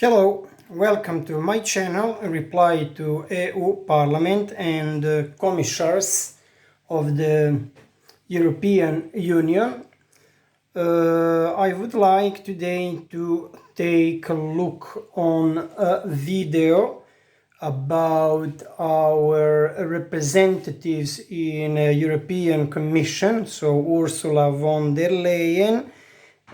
Hello, welcome to my channel, a reply to EU Parliament and commissaires of the European Union. I would like today to take a look on a video about our representatives in European Commission, so Ursula von der Leyen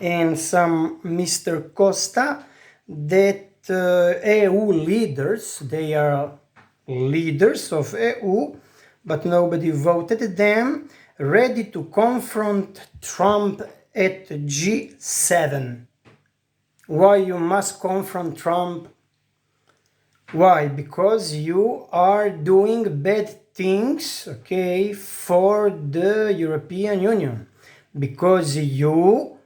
and some Mr. Costa, that EU leaders, they are leaders of EU, but nobody voted them, ready to confront Trump at G7. Why you must confront Trump? Why? Because you are doing bad things, okay, for the European Union. Because you,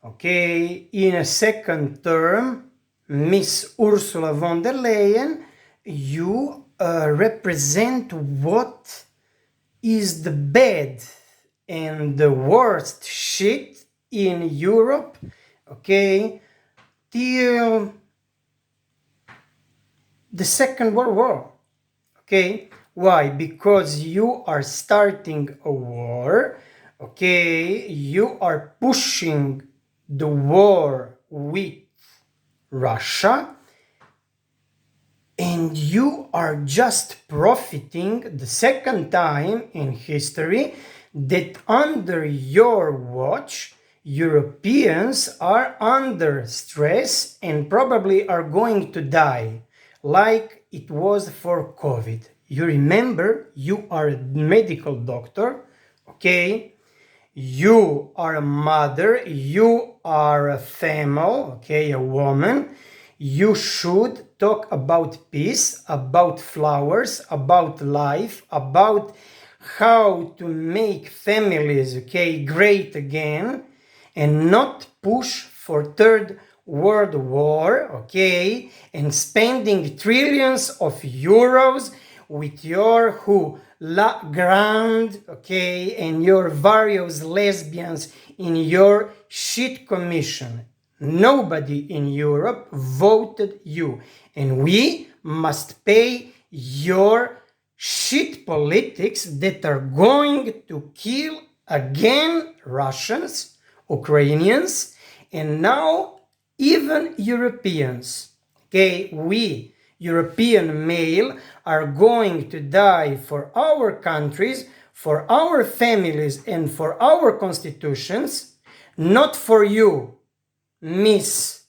okay, in a second term, Miss Ursula von der Leyen, you represent what is the bad and the worst shit in Europe, okay, till the Second World War, okay? Why? Because you are starting a war, okay? You are pushing the war with Russia, and you are just profiting the second time in history that under your watch Europeans are under stress and probably are going to die, like it was for COVID. You remember, you are a medical doctor, okay? You are a mother, you are a female, okay, a woman. You should talk about peace, about flowers, about life, about how to make families, okay, great again, and not push for Third World War, okay, and spending trillions of euros with your La Grande, okay, and your various lesbians in your shit commission. Nobody in Europe voted you, and we must pay your shit politics that are going to kill again Russians, Ukrainians, and now even Europeans. Okay, we European male are going to die for our countries, for our families, and for our constitutions, not for you, Miss,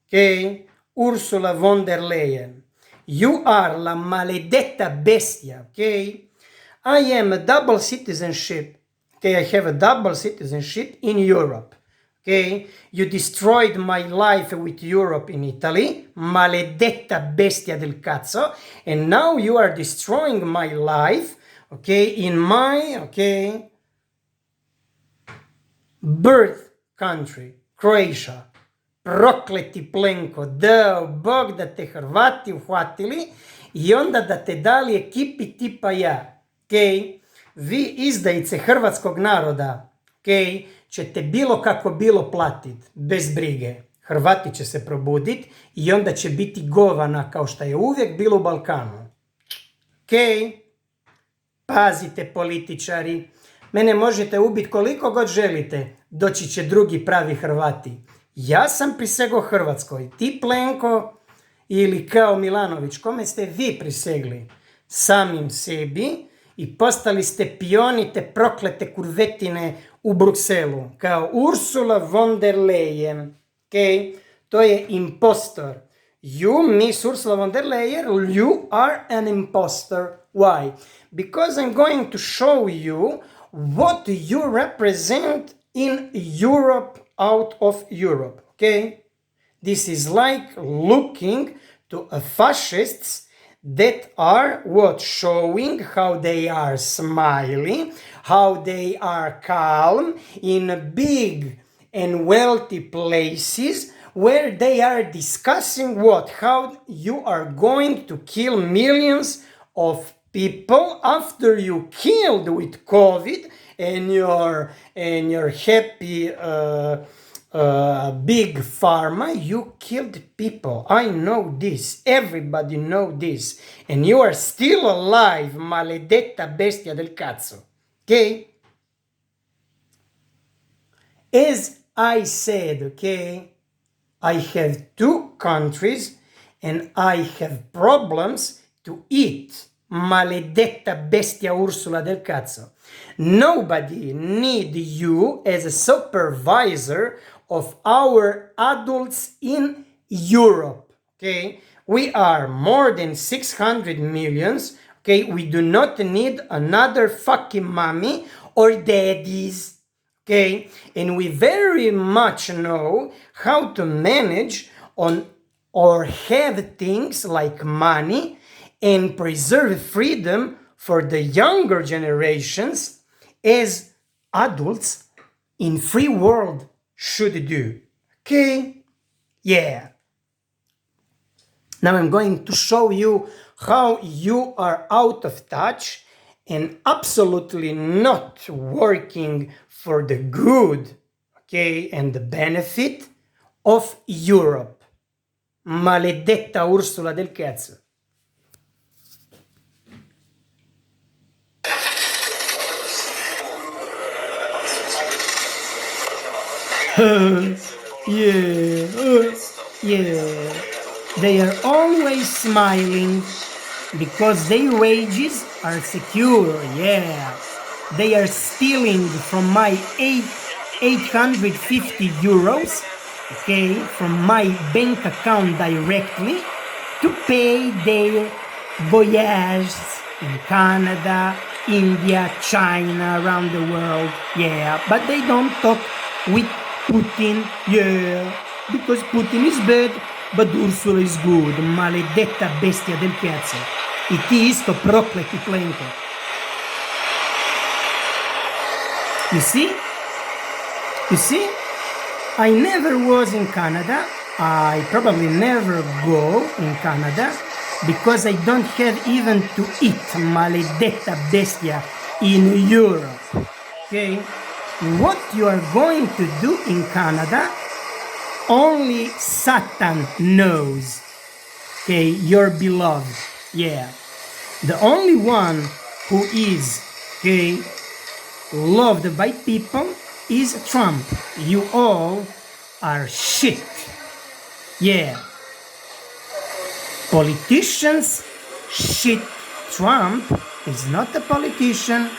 okay, Ursula von der Leyen. You are la maledetta bestia, okay? I am a double citizenship, okay? I have a double citizenship in Europe. Okay, you destroyed my life with Europe in Italy, maledetta bestia del cazzo, and now you are destroying my life, okay, in my, okay, birth country, Croatia. Prokleti Plenko, dao Bog da te Hrvati uhvatili i onda da te dali ekipi tipa ja, okay? Vi izdajice hrvatskog naroda, okay, ćete bilo kako bilo platit, bez brige. Hrvati će se probudit i onda će biti govana kao što je uvijek bilo u Balkanu. Ok? Pazite političari, mene možete ubiti koliko god želite, doći će drugi pravi Hrvati. Ja sam prisegao Hrvatskoj, ti Plenko ili kao Milanović, kome ste vi prisegli? Samim sebi i postali ste pioni te proklete kurvetine u Brukselu, kao Ursula von der Leyen, okay? To je impostor. You, Miss Ursula von der Leyen, you are an impostor. Why? Because I'm going to show you what you represent in Europe, out of Europe, okay? This is like looking to a fascists that are what? Showing how they are smiling, how they are calm in big and wealthy places where they are discussing what? How you are going to kill millions of people after you killed with COVID and your happy big pharma, you killed people. I know this. Everybody know this. And you are still alive, maledetta bestia del cazzo. Okay? As I said, okay, I have two countries and I have problems to eat. Maledetta bestia Ursula del cazzo. Nobody need you as a supervisor of our adults in Europe. Okay, we are more than 600 millions. Okay, we do not need another fucking mommy or daddies. Okay, and we very much know how to manage on or have things like money and preserve freedom for the younger generations as adults in free world should do. Okay? Yeah. Now I'm going to show you how you are out of touch and absolutely not working for the good, okay, and the benefit of Europe. Maledetta Ursula del cazzo. Yeah. They are always smiling because their wages are secure. Yeah. They are stealing from my 850 euros, okay, from my bank account directly to pay their voyages in Canada, India, China, around the world. Yeah, but they don't talk with Putin, yeah, because Putin is bad, but Ursula is good. Maledetta bestia del cazzo. I ti isto prokleti Plenko. You see? I never was in Canada. I probably never go in Canada because I don't have even to eat maledetta bestia in Europe. Okay? What you are going to do in Canada, only Satan knows. Okay, your beloved. Yeah. The only one who is, okay, loved by people is Trump. You all are shit. Yeah. Politicians, shit. Trump is not a politician.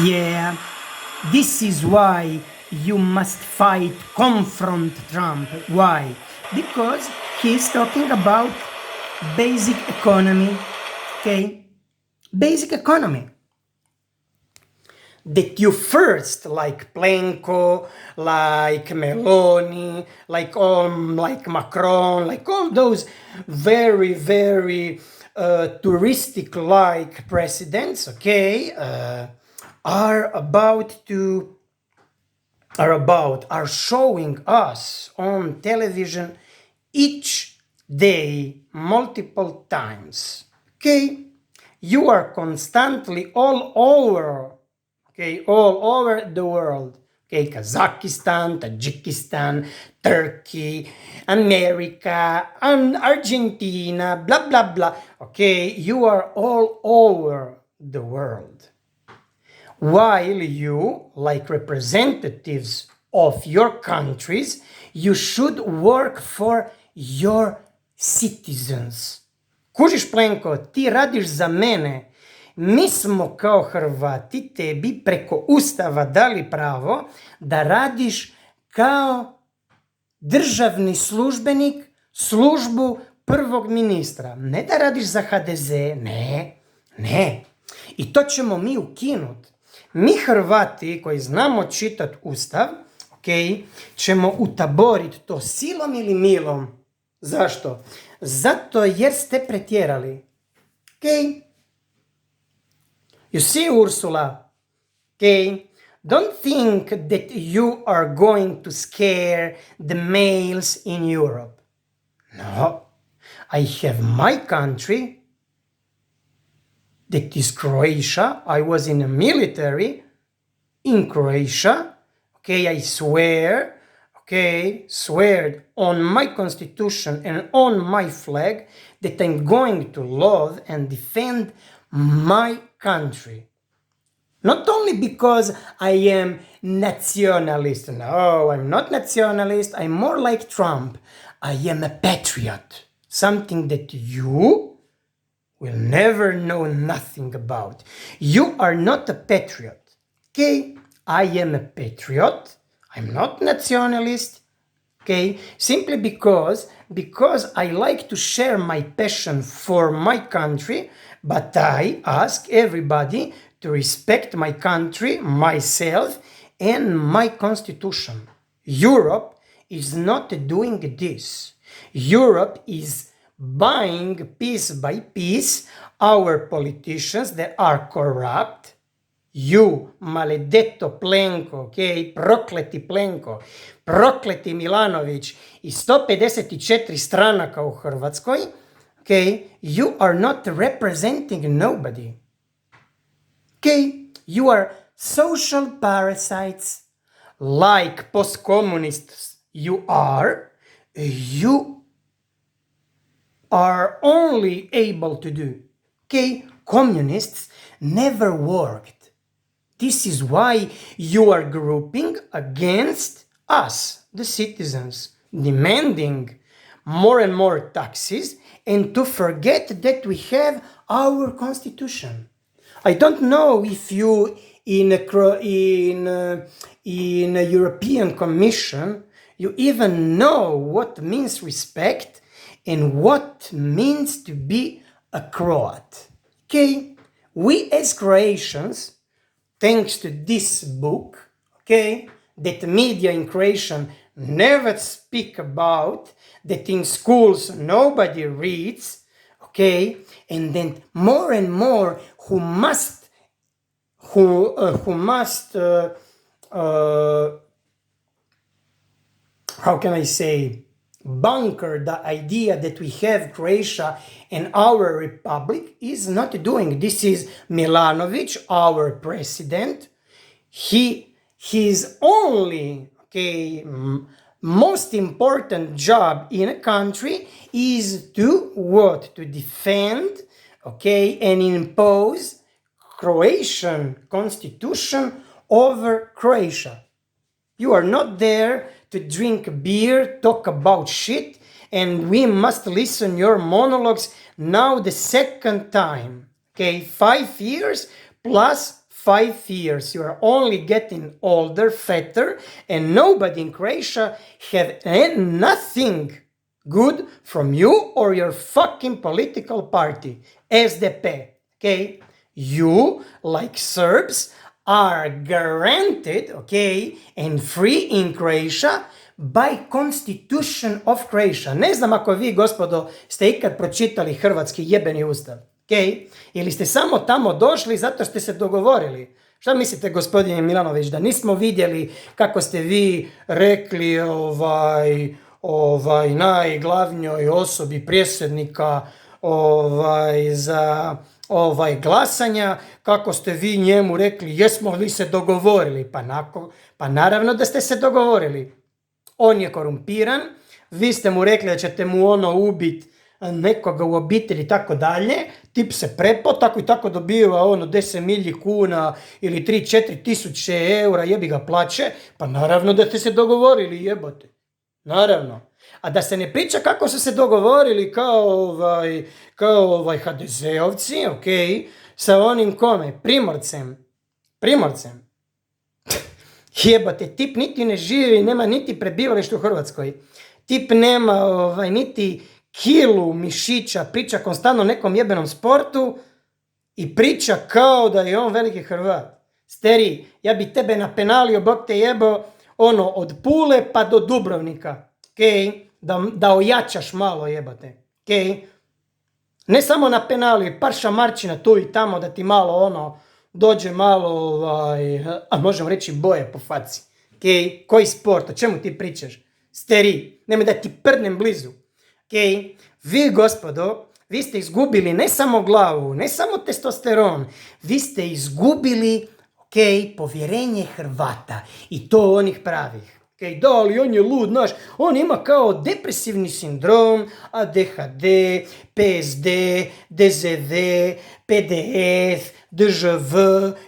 Yeah. This is why you must fight, confront Trump. Why? Because he's talking about basic economy. Okay? Basic economy. That you first, like Plenko, like Meloni, like Macron, like all those very, very touristic-like presidents, okay, are showing us on television each day, multiple times. Okay, you are constantly all over. Okay, all over the world. Okay, Kazakhstan, Tajikistan, Turkey, America, and Argentina, blah, blah, blah. Okay, you are all over the world. While you, like representatives of your countries, you should work for your citizens. Kužiš, Plenko, ti radiš za mene. Mi smo kao Hrvati tebi preko Ustava dali pravo da radiš kao državni službenik službu prvog ministra. Ne da radiš za HDZ, ne. I to ćemo mi ukinuti. Mi Hrvati koji znamo čitati Ustav, okay, ćemo utaboriti to silom ili milom. Zašto? Zato jer ste pretjerali. Okay? You see, Ursula, okay, don't think that you are going to scare the males in Europe. No, I have my country, that is Croatia. I was in the military in Croatia, okay, I swear, okay, swear on my constitution and on my flag that I'm going to love and defend my country. Not only because I am nationalist. No, I'm not nationalist. I'm more like Trump. I am a patriot. Something that you will never know nothing about. You are not a patriot. Okay? I am a patriot. I'm not nationalist. Okay? Simply because I like to share my passion for my country, but I ask everybody to respect my country, myself, and my constitution. Europe is not doing this. Europe is buying piece by piece our politicians that are corrupt. You, maledetto Plenko, ok? Prokleti Plenko, prokleti Milanović i 154 stranaka u Hrvatskoj, ok? You are not representing nobody. Okay, you are social parasites, like post-communists you are only able to do. Okay, communists never worked. This is why you are grouping against us, the citizens, demanding more and more taxes and to forget that we have our constitution. I don't know if you in a European Commission you even know what means respect and what means to be a Croat. Okay, we as Croatians, thanks to this book, okay, that media in Croatian never speak about, that in schools nobody reads, okay, and then more and more who must how can I say, bunker the idea that we have Croatia and our republic is not doing. This is Milanović, our president. His only, okay, most important job in a country is to what? To defend, okay, and impose Croatian constitution over Croatia. You are not there to drink beer, talk about shit, and we must listen your monologues now the second time. Okay, 5 years plus 5 years. You are only getting older, fatter, and nobody in Croatia have nothing good from you or your fucking political party, SDP. Okay, you, like Serbs, are guaranteed, okay, and free in Croatia by Constitution of Croatia. Ne znam ako vi, gospodo, ste ikad pročitali hrvatski jebeni ustav, okay? Ili ste samo tamo došli zato ste se dogovorili. Šta mislite, gospodine Milanović, da nismo vidjeli kako ste vi rekli najglavnijoj osobi predsjednika za glasanja, kako ste vi njemu rekli jesmo li se dogovorili, pa naravno da ste se dogovorili. On je korumpiran, vi ste mu rekli da ćete mu ubiti nekoga u obitelji i tako dalje, tip se prepo, tako i tako dobiva 10 milji kuna ili 3-4 tisuće eura, jebi ga plaće, pa naravno da ste se dogovorili, jebote. Naravno. A da se ne priča kako su se dogovorili kao HDZ-ovci, ok, sa onim kome? Primorcem. Jebate, tip niti ne živi, nema niti prebivalište u Hrvatskoj. Tip nema niti kilu mišića, priča konstantno o nekom jebenom sportu i priča kao da je on veliki Hrvat. Steri, ja bi tebe napenalio, bog te jebo, od Pule pa do Dubrovnika, ok, da ojačaš malo, jebate, ok. Ne samo napenalio, par šamarčina tu i tamo da ti malo dođe malo, a možemo reći boje po faci, ok. Koji sport, o čemu ti pričaš? Steri, nemoj da ti prdnem blizu, ok. Vi, gospodo, vi ste izgubili ne samo glavu, ne samo testosteron, vi ste izgubili, povjerenje Hrvata i to onih pravih. Da, ali on je lud, znaš, on ima kao depresivni sindrom, ADHD, PSD, DZV, PDF, DŽV,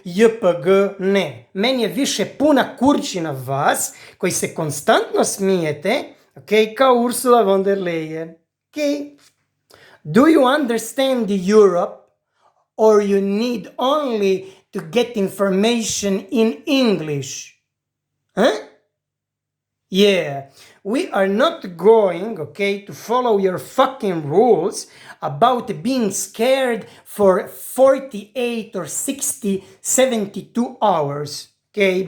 JPG, ne. Meni je više puna kurčina vas koji se konstantno smijete, kao Ursula von der Leyen. Do you understand the Europe or you need only to get information in English? Huh? Yeah, we are not going, to follow your fucking rules about being scared for 48 or 60, 72 hours,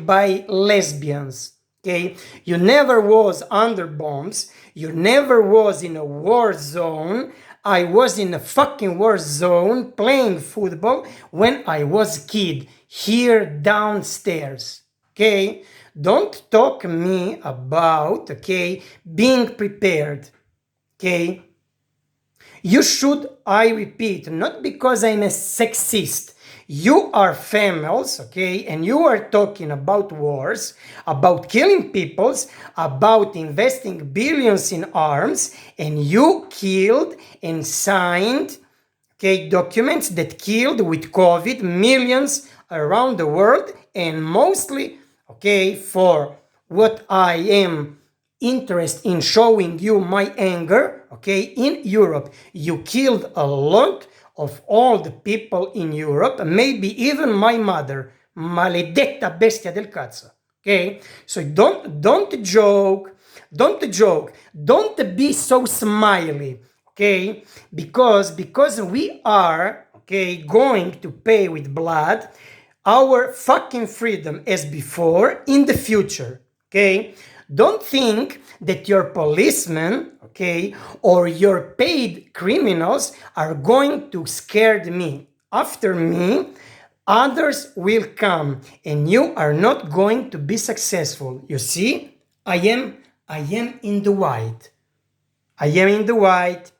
by lesbians, You never was under bombs, you never was in a war zone. I was in a fucking war zone playing football when I was a kid, here downstairs, Don't talk me about, being prepared, You should, I repeat, not because I'm a sexist. You are females, and you are talking about wars, about killing peoples, about investing billions in arms, and you killed and signed, documents that killed with COVID millions around the world, and mostly, for what I am interested in showing you my anger, in Europe. You killed a lot of all the people in Europe, maybe even my mother, maledetta bestia del cazzo, So don't joke, don't be so smiley, because we are, going to pay with blood our fucking freedom as before in the future, Don't think that your policemen, or your paid criminals are going to scare me. After me, others will come and you are not going to be successful. You see, I am in the white. I am in the white.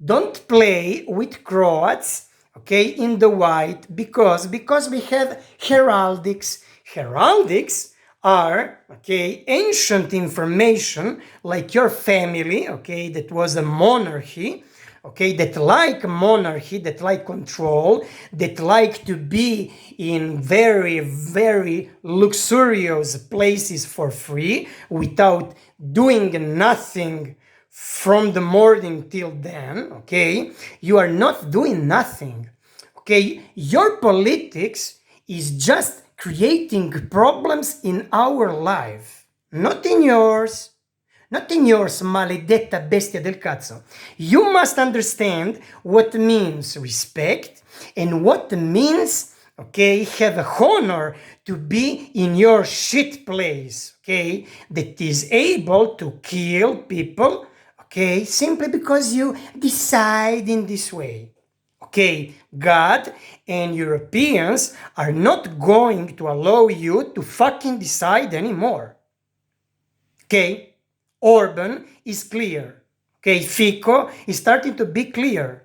Don't play with Croats, in the white, because we have heraldics. Heraldics are, ancient information, like your family, that was a monarchy, that like monarchy, that like control, that like to be in very, very luxurious places for free, without doing nothing from the morning till then, You are not doing nothing, Your politics is just creating problems in our life, not in yours, maledetta bestia del cazzo. You must understand what means respect and what means, have a honor to be in your shit place, that is able to kill people, simply because you decide in this way. God and Europeans are not going to allow you to fucking decide anymore. Orban is clear. Fico is starting to be clear.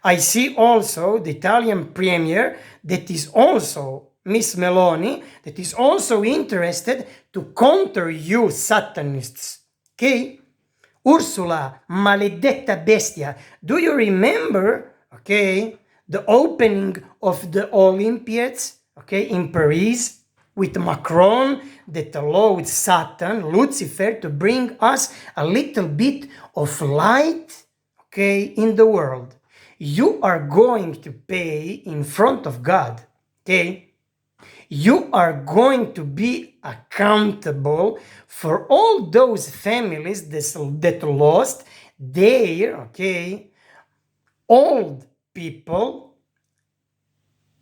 I see also the Italian premier that is also Miss Meloni, that is also interested to counter you Satanists. Ursula, maledetta bestia, do you remember, the opening of the Olympiads, in Paris, with Macron that allowed Satan, Lucifer, to bring us a little bit of light, in the world. You are going to pay in front of God, You are going to be accountable for all those families that lost their, old people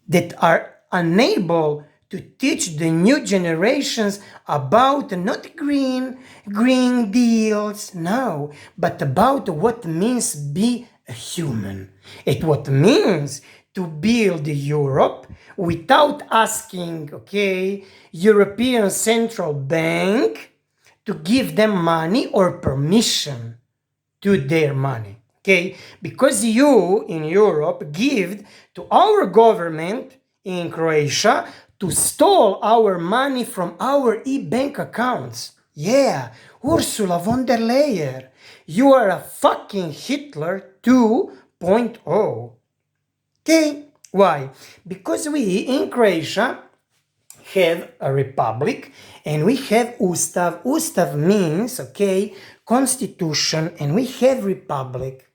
that are unable to teach the new generations about not green deals, no, but about what means be a human. It what means to build Europe without asking, European Central Bank to give them money or permission to their money. Because you in Europe give to our government in Croatia to steal our money from our e-bank accounts. Yeah, Ursula von der Leyen, you are a fucking Hitler 2.0. Okay, why? Because we in Croatia have a republic and we have Ustav. Ustav means, okay, constitution, and we have republic.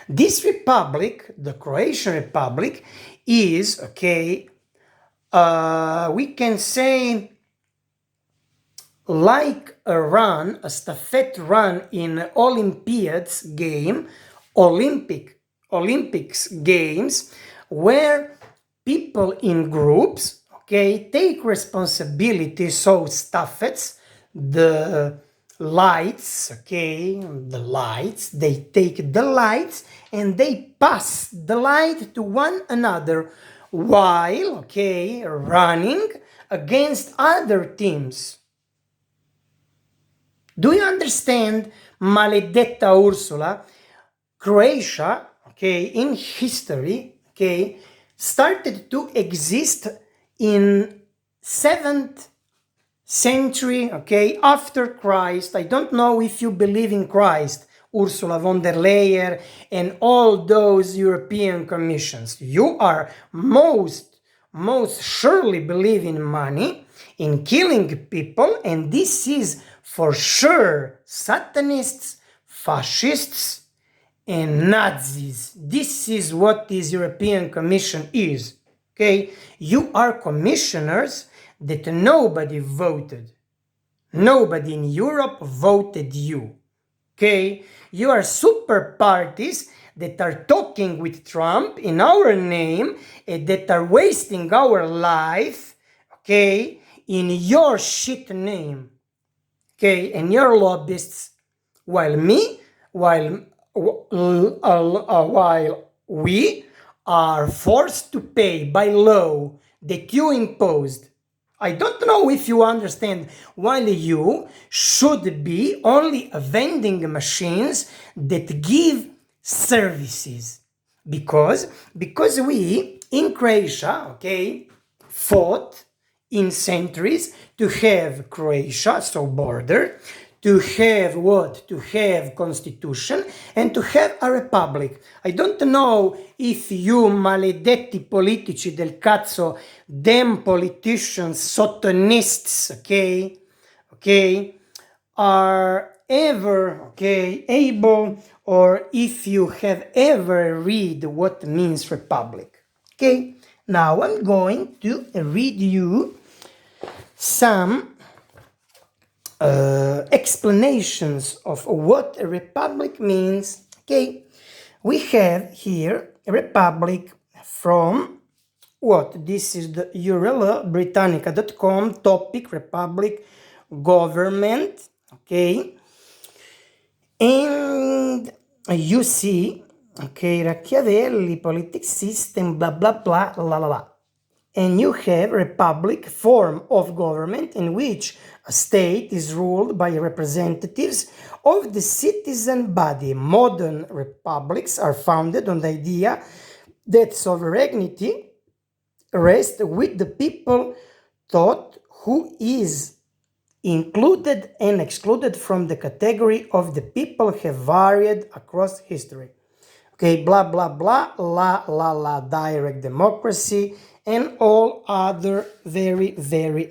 This republic, the Croatian Republic, is, okay, we can say like a run, a stafette run in Olympiads game, Olympics games, where people in groups, okay, take responsibility. So stafettes, the lights, okay, they take the lights and they pass the light to one another while, okay, running against other teams. Do you understand, maledetta Ursula? Croatia, okay, in history, okay, started to exist in 7th century, okay, after Christ. I don't know if you believe in Christ, Ursula von der Leyen and all those European commissions. You are most surely believe in money, in killing people, and this is for sure Satanists, fascists, and Nazis. This is what this European Commission is. Okay, you are commissioners that nobody voted. Nobody in Europe voted you. Okay, you are super parties that are talking with Trump in our name and that are wasting our life, okay, in your shit name. Okay, and your lobbyists, while we are forced to pay by law that you imposed. I don't know if you understand, while you should be only vending machines that give services. Because we in Croatia, okay, fought in centuries to have Croatia, so border, to have what? To have constitution and to have a republic. I don't know if you maledetti politici del cazzo, them politicians, sottonists, okay, are ever, okay, able, or if you have ever read what means republic. Okay, now I'm going to read you some explanations of what a republic means. Okay, we have here a republic from what? This is the URLbritannica.com topic republic government. Okay, and you see, okay, Machiavelli, politics system, blah blah blah, la la la. And you have republic, form of government in which a state is ruled by representatives of the citizen body. Modern republics are founded on the idea that sovereignty rests with the people, thought who is included and excluded from the category of the people have varied across history. Okay, blah blah blah, la la la, direct democracy, and all other very, very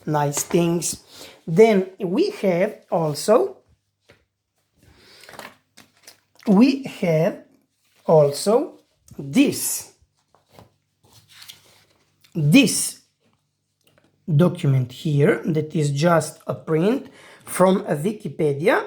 nice things. Then we have also this document here that is just a print from a Wikipedia,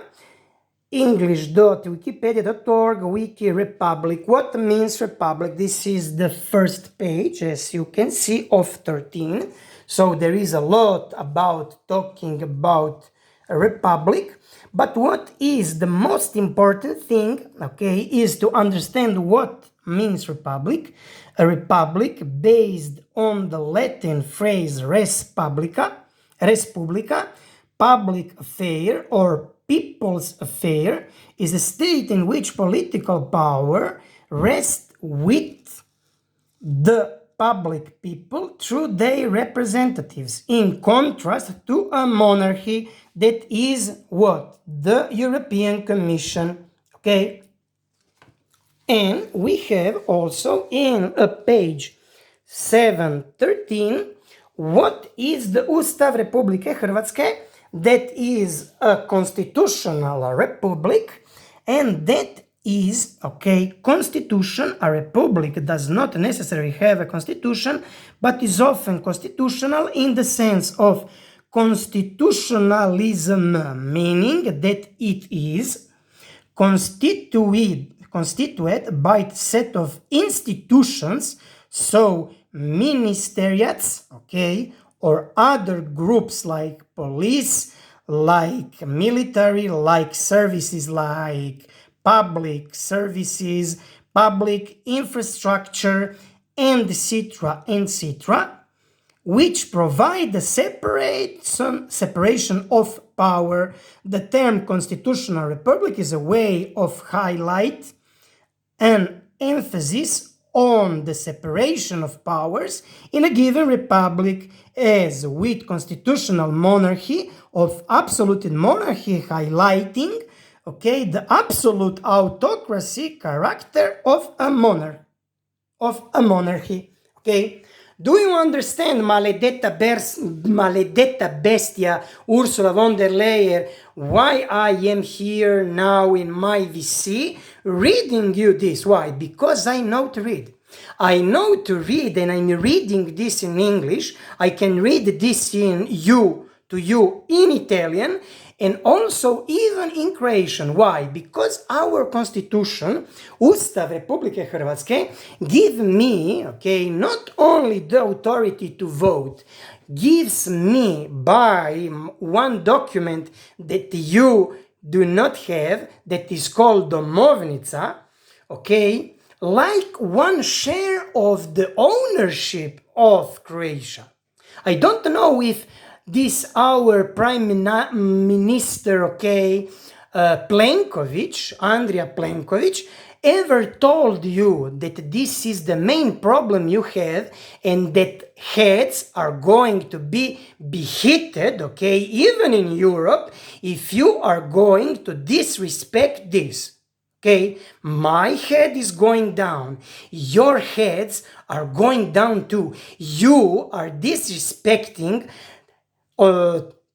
english.wikipedia.org, wiki republic. What means republic? This is the first page, as you can see, of 13. So there is a lot about talking about a republic. But what is the most important thing, okay, is to understand what means republic. A republic based on the Latin phrase res publica, public affair or people's affair, is a state in which political power rests with the public people through their representatives, in contrast to a monarchy that is what? The European Commission. Okay? And we have also in a page 713 what is the Ustav Republike Hrvatske, that is a constitutional republic, and that is, okay, constitution, a republic does not necessarily have a constitution, but is often constitutional in the sense of constitutionalism, meaning that it is constituted by a set of institutions, so ministeriates, okay, or other groups like police, like military, like services, like public services, public infrastructure, and etc., etc., which provide the separation of power. The term constitutional republic is a way of highlight an emphasis on the separation of powers in a given republic, as with constitutional monarchy of absolute monarchy highlighting, okay, the absolute autocracy character of a monarchy, okay? Do you understand, maledetta bestia Ursula von der Leyen, why I am here now in my VC reading you this? Why? Because I know to read. I know to read, and I'm reading this in English. I can read this to you in Italian, and also even in Croatian. Why? Because our constitution, Ustav Republike Hrvatske, give me, okay, not only the authority to vote, gives me by one document that you do not have, that is called domovnica, okay, like one share of the ownership of Croatia. I don't know if this our Prime Minister, okay, Andrea Plenković, ever told you that this is the main problem you have and that heads are going to be beheaded, okay, even in Europe, if you are going to disrespect this? Okay, my head is going down. Your heads are going down too. You are disrespecting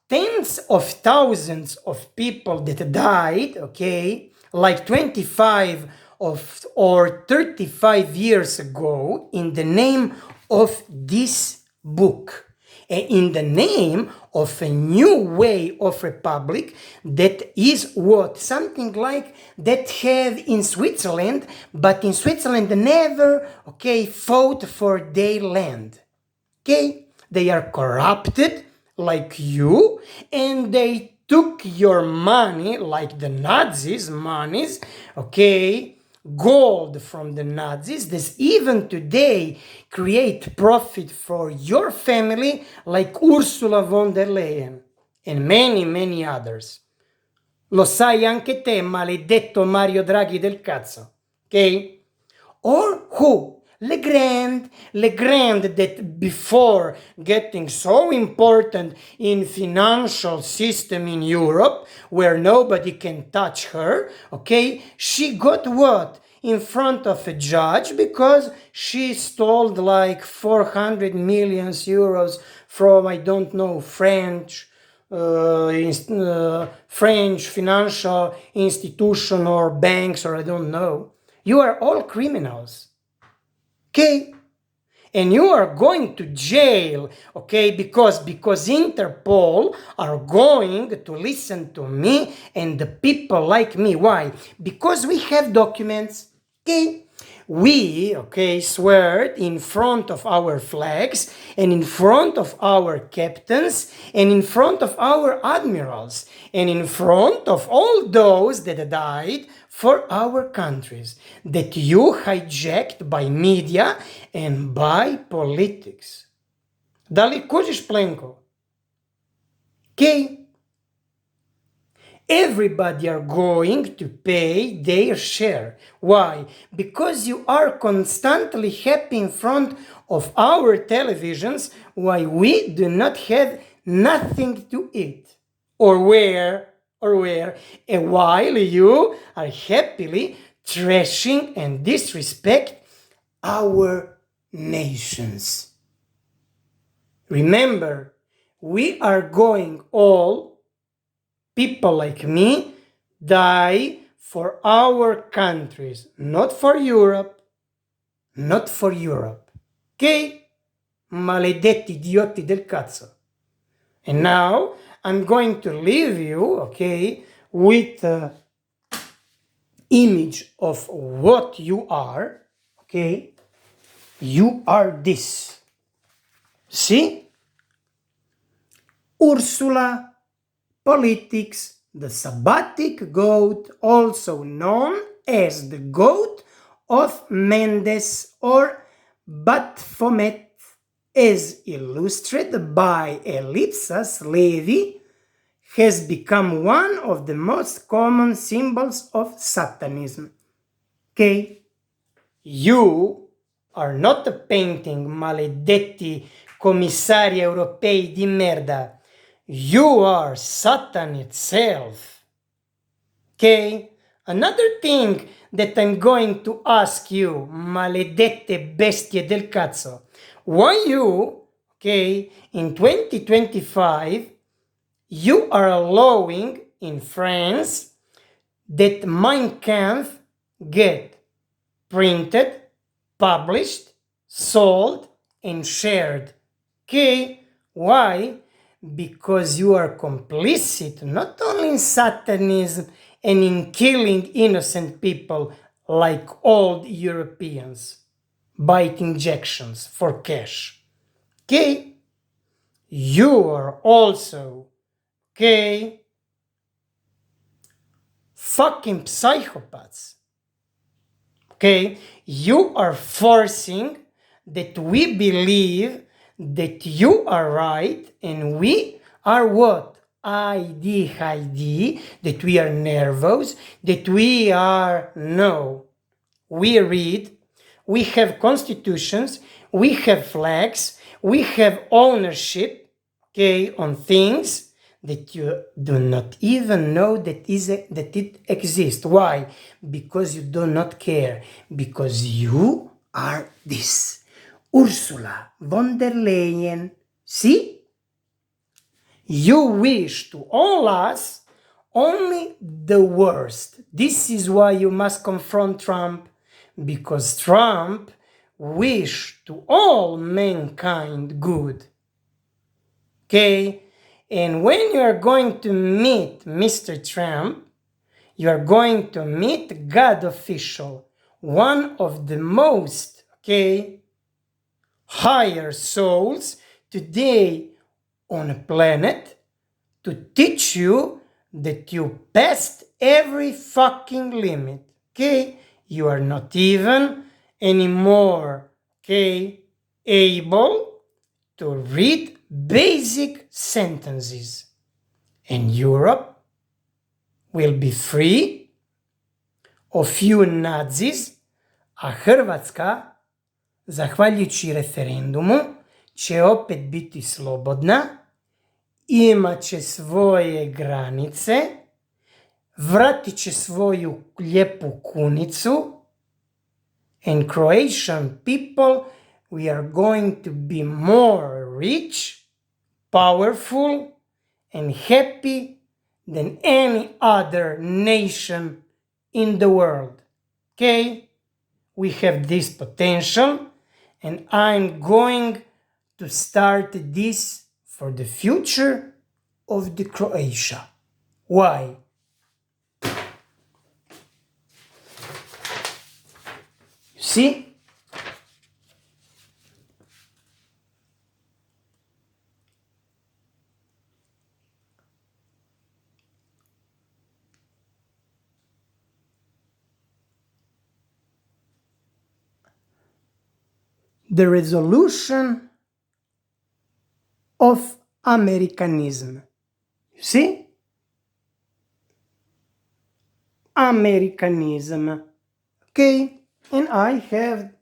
tens of thousands of people that died, okay, like 25 or 35 years ago in the name of this book. In the name of a new way of republic that is what? Something like that have in Switzerland, but in Switzerland never, okay, fought for their land. Okay? They are corrupted like you, and they took your money like the Nazis' monies, okay? Gold from the Nazis, that even today create profit for your family, like Ursula von der Leyen and many, many others. Lo sai anche te, maledetto Mario Draghi del cazzo, ok? Or who? Legrand, that before getting so important in financial system in Europe, where nobody can touch her, okay, she got what? In front of a judge because she stole like 400 million euros from, I don't know, French financial institution or banks, or I don't know. You are all criminals. Okay? And you are going to jail, okay, because Interpol are going to listen to me and the people like me. Why? Because we have documents, okay? We, okay, swear in front of our flags and in front of our captains and in front of our admirals and in front of all those that died for our countries, that you hijacked by media and by politics. Da li kužiš, Plenko? Okay? Everybody are going to pay their share. Why? Because you are constantly happy in front of our televisions why we do not have nothing to eat or wear, and while you are happily trashing and disrespect our nations. Remember, we are going all, people like me, die for our countries, not for Europe, not for Europe. Ok? Maledetti idioti del cazzo. And now I'm going to leave you, okay, with an image of what you are, okay? You are this. See? Ursula politics, the Sabbatic goat, also known as the goat of Mendes or Baphomet, as illustrated by Ellipsis Levi, has become one of the most common symbols of Satanism. Okay? You are not a painting, maledetti commissari europei di merda. You are Satan itself. Okay? Another thing that I'm going to ask you, maledette bestie del cazzo, why you, okay, in 2025, you are allowing in France that Mein Kampf get printed, published, sold, and shared. Okay? Why? Because you are complicit not only in Satanism and in killing innocent people like old Europeans, bite injections for cash. Okay? You are also, okay, fucking psychopaths. Okay? You are forcing that we believe that you are right and we are what? ID, that we are nervous, that we are, no. We read, we have constitutions, we have flags, we have ownership, okay, on things that you do not even know that it exists. Why? Because you do not care. Because you are this. Ursula von der Leyen. See? You wish to all us only the worst. This is why you must confront Trump, because Trump wished to all mankind good. Okay? And when you are going to meet Mr. Trump, you are going to meet God official, one of the most, okay, higher souls today on a planet, to teach you that you passed every fucking limit. Okay? You are not even anymore, okay, able to read basic sentences. And Europe will be free of you Nazis, a Hrvatska, zahvaljujući referendumu, će opet biti slobodna, imat će svoje granice, vratit će svoju lijepu kunicu, and Croatian people, we are going to be more rich, powerful, and happy than any other nation in the world. Okay? We have this potential, and I'm going to start this for the future of the Croatia. Why? You see? The resolution of Americanism. You see? Americanism. Okay? And I have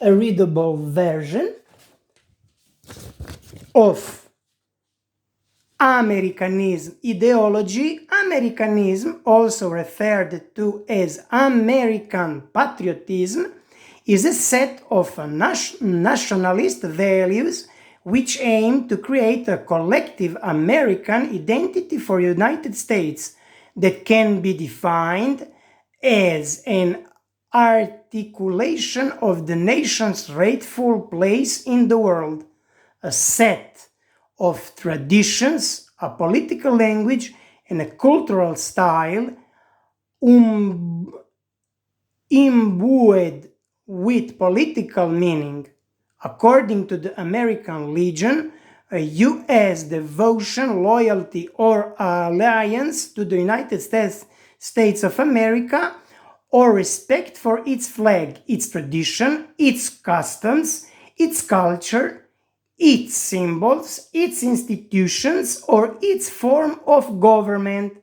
a readable version of Americanism ideology, Americanism, also referred to as American patriotism, is a set of nationalist values which aim to create a collective American identity for the United States that can be defined as an articulation of the nation's rightful place in the world, a set of traditions, a political language, and a cultural style imbued with political meaning. According to the American Legion, a U.S. devotion, loyalty, or alliance to the United States of America, or respect for its flag, its tradition, its customs, its culture, its symbols, its institutions, or its form of government.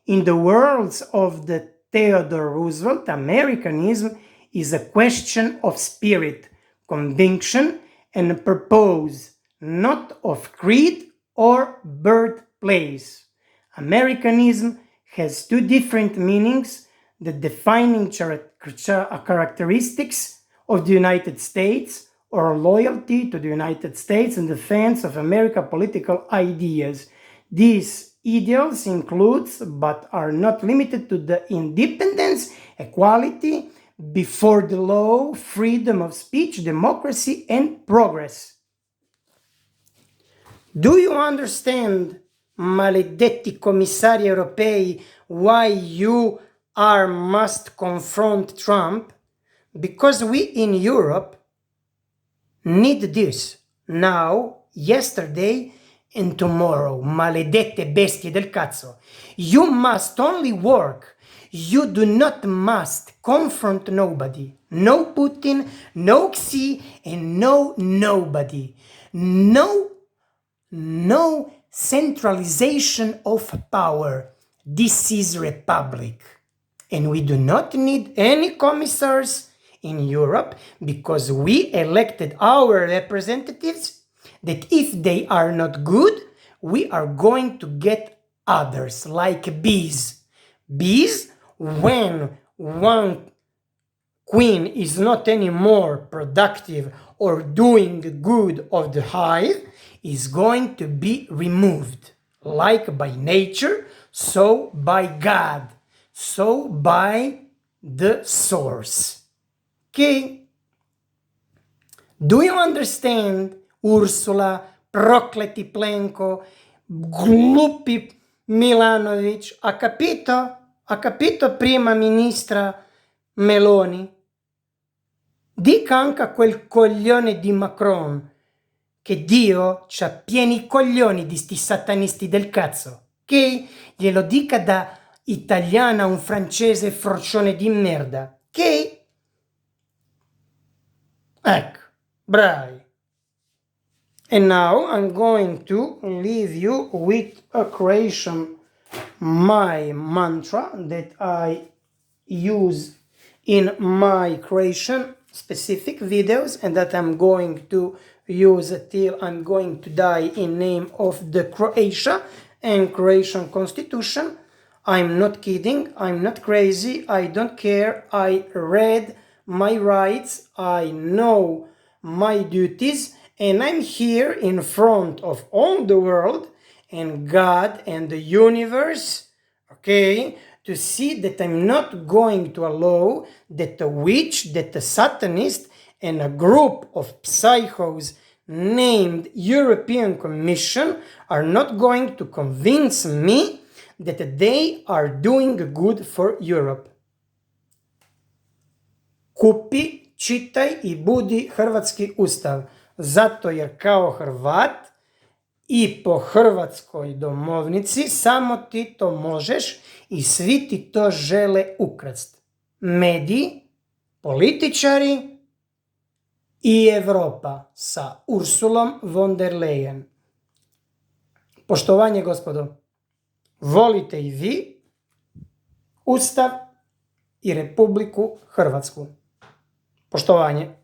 In the words of the Theodore Roosevelt, Americanism is a question of spirit, conviction, and purpose, not of creed or birthplace. Americanism has two different meanings: the defining characteristics of the United States, or loyalty to the United States and defense of American political ideas. These ideals include, but are not limited to, the independence, equality before the law, freedom of speech, democracy, and progress. Do you understand, maledetti commissari europei, why you must confront Trump? Because we in Europe need this now, yesterday, and tomorrow. Maledette bestie del cazzo. You must only work. You do not must confront nobody. No Putin, no Xi, and no nobody. No centralization of power. This is republic. And we do not need any commissaires in Europe, because we elected our representatives that if they are not good, we are going to get others, like bees. Bees, when one queen is not anymore productive or doing good of the hive, is going to be removed, like by nature, so by God, so by the source. Okay? Do you understand, Ursula, prokleti Plenko, glupi Milanovic? Ha capito? Ha capito, prima ministra Meloni? Dica anche a quel coglione di Macron che Dio c'ha pieni coglioni di sti satanisti del cazzo, ok? Glielo dica da italiana a un francese frocione di merda, ok? Ecco, bravi. And now I'm going to leave you with a creation, my mantra that I use in my creation specific videos, and that I'm going to use till I'm going to die in name of the Croatia and Croatian Constitution. I'm not kidding, I'm not crazy, I don't care, I read my rights, I know my duties, and I'm here in front of all the world and God and the universe, okay, to see that I'm not going to allow that a witch, that a satanist, and a group of psychos named European Commission are not going to convince me that they are doing good for Europe. Kupi, čitaj i budi hrvatski ustav, zato jer kao Hrvat i po hrvatskoj domovnici samo ti to možeš i svi ti to žele ukrast. Mediji, političari i Europa sa Ursulom von der Leyen. Poštovanje, gospodo. Volite i vi Ustav i Republiku Hrvatsku. Poštovanje.